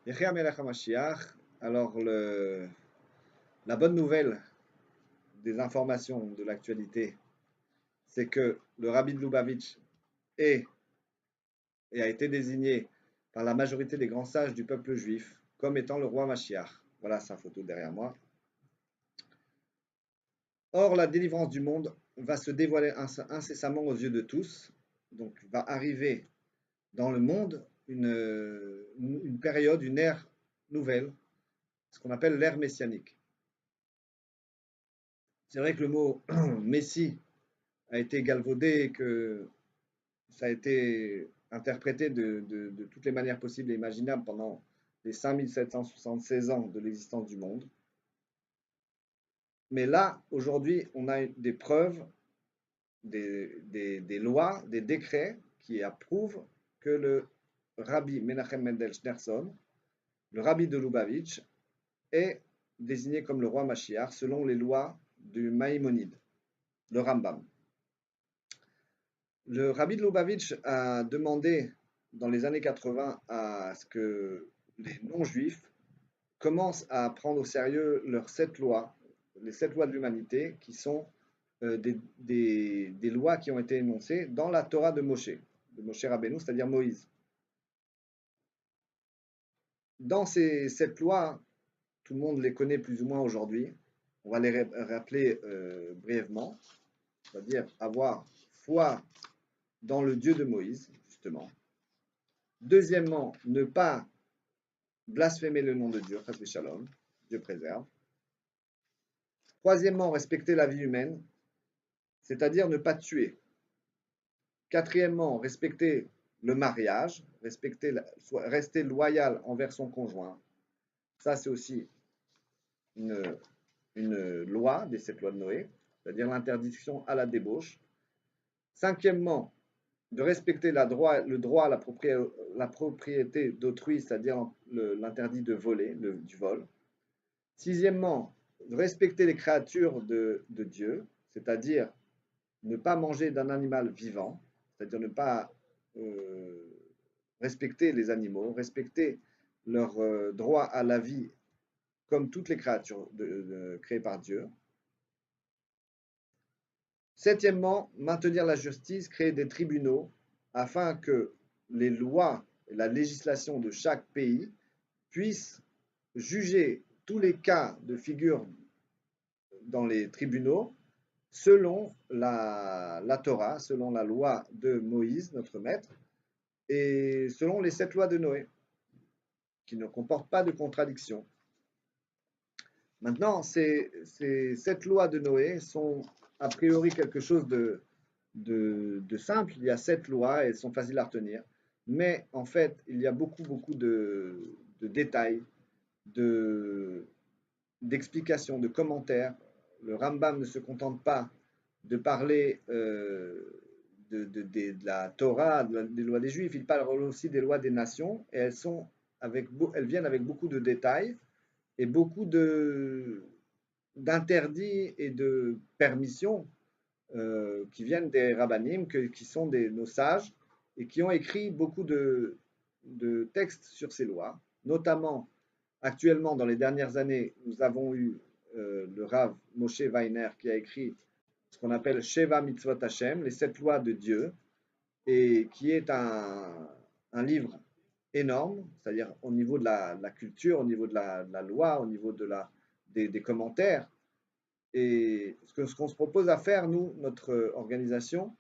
Yechia Melech HaMashiach, alors la bonne nouvelle des informations de l'actualité, c'est que le rabbi de Lubavitch est et a été désigné par la majorité des grands sages du peuple juif comme étant le roi Mashiach. Voilà sa photo derrière moi. Or, la délivrance du monde va se dévoiler incessamment aux yeux de tous. Donc, va arriver dans le monde une période, une ère nouvelle, ce qu'on appelle l'ère messianique. C'est vrai que le mot Messie a été galvaudé et que ça a été interprété de toutes les manières possibles et imaginables pendant les 5776 ans de l'existence du monde. Mais là, aujourd'hui, on a des preuves, des lois, des décrets qui approuvent que le rabbi Menachem Mendel Schneerson, le rabbi de Lubavitch, est désigné comme le roi Mashiach selon les lois du Maïmonide, le Rambam. Le rabbi de Lubavitch a demandé dans les années 80 à ce que les non-juifs commencent à prendre au sérieux leurs 7 lois, les 7 lois de l'humanité, qui sont des lois qui ont été énoncées dans la Torah de Moshe Rabbeinu, c'est-à-dire Moïse. Dans ces 7 lois, tout le monde les connaît plus ou moins aujourd'hui. On va les rappeler brièvement, c'est-à-dire avoir foi dans le Dieu de Moïse, justement. Deuxièmement, ne pas blasphémer le nom de Dieu, chas v'shalom, Dieu préserve. Troisièmement, respecter la vie humaine, c'est-à-dire ne pas tuer. Quatrièmement, respecter le mariage, rester loyal envers son conjoint. Ça, c'est aussi une loi des 7 lois de Noé, c'est-à-dire l'interdiction à la débauche. Cinquièmement, de respecter le droit à la propriété d'autrui, c'est-à-dire l'interdit de voler, du vol. Sixièmement, de respecter les créatures de Dieu, c'est-à-dire ne pas manger d'un animal vivant, c'est-à-dire ne pas respecter les animaux, respecter leur droit à la vie comme toutes les créatures créées par Dieu. Septièmement, maintenir la justice, créer des tribunaux afin que les lois et la législation de chaque pays puissent juger tous les cas de figure dans les tribunaux selon la Torah, selon la loi de Moïse, notre maître, et selon les 7 lois de Noé, qui ne comportent pas de contradiction. Maintenant, ces 7 lois de Noé sont a priori quelque chose de simple. Il y a 7 lois, elles sont faciles à retenir, mais en fait, il y a beaucoup de détails, d'explications, de commentaires. Le Rambam ne se contente pas de parler de la Torah, des lois des Juifs, il parle aussi des lois des nations, et elles viennent avec beaucoup de détails et beaucoup d'interdits et de permissions qui viennent des rabbanim, qui sont nos sages, et qui ont écrit beaucoup de textes sur ces lois, notamment actuellement dans les dernières années, nous avons eu le Rav Moshe Weiner qui a écrit ce qu'on appelle Sheva Mitzvot Hashem, les 7 lois de Dieu, et qui est un livre énorme, c'est-à-dire au niveau de la culture, au niveau de la loi, au niveau des commentaires. Et ce qu'on se propose à faire, nous, notre organisation,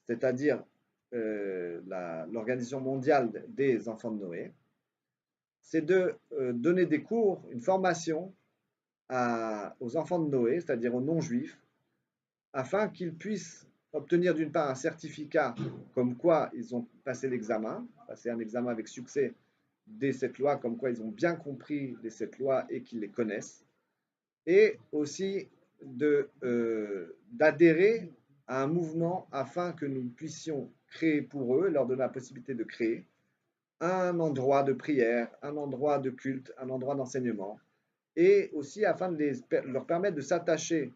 c'est-à-dire l'Organisation mondiale des enfants de Noé, c'est de donner des cours, une formation aux enfants de Noé, c'est-à-dire aux non-juifs, afin qu'ils puissent obtenir d'une part un certificat comme quoi ils ont passé l'examen, passé un examen avec succès des 7 lois, comme quoi ils ont bien compris les 7 lois et qu'ils les connaissent, et aussi d'adhérer à un mouvement afin que nous puissions créer pour eux, leur donner la possibilité de créer un endroit de prière, un endroit de culte, un endroit d'enseignement, et aussi afin de leur permettre de s'attacher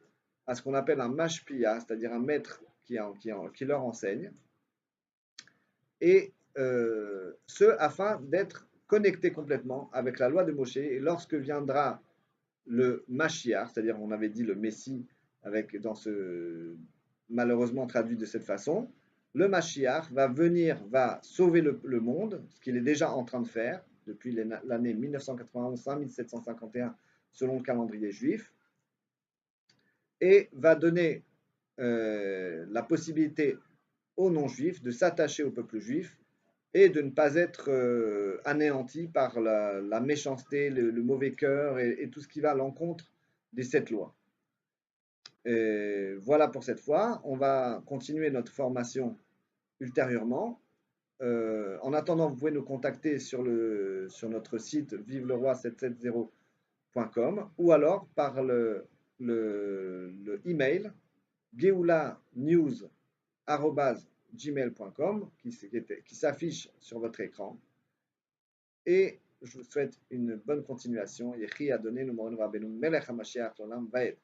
à ce qu'on appelle un mashpia, c'est-à-dire un maître qui leur enseigne, et ce afin d'être connecté complètement avec la loi de Moshe. Et lorsque viendra le Mashiach, c'est-à-dire on avait dit le Messie, malheureusement traduit de cette façon, le Mashiach va venir, va sauver le monde, ce qu'il est déjà en train de faire depuis l'année 1991-1751 selon le calendrier juif, et va donner la possibilité aux non-juifs de s'attacher au peuple juif et de ne pas être anéantis par la méchanceté, le mauvais cœur et tout ce qui va à l'encontre des 7 lois. Et voilà pour cette fois. On va continuer notre formation ultérieurement. En attendant, vous pouvez nous contacter sur notre site vive-le-roi770.com ou alors par le email geoulanews@gmail.com qui s'affiche sur votre écran. Et je vous souhaite une bonne continuation. Yehi Adonai Rabbeinu Melech HaMashiach L'Olam Vaed.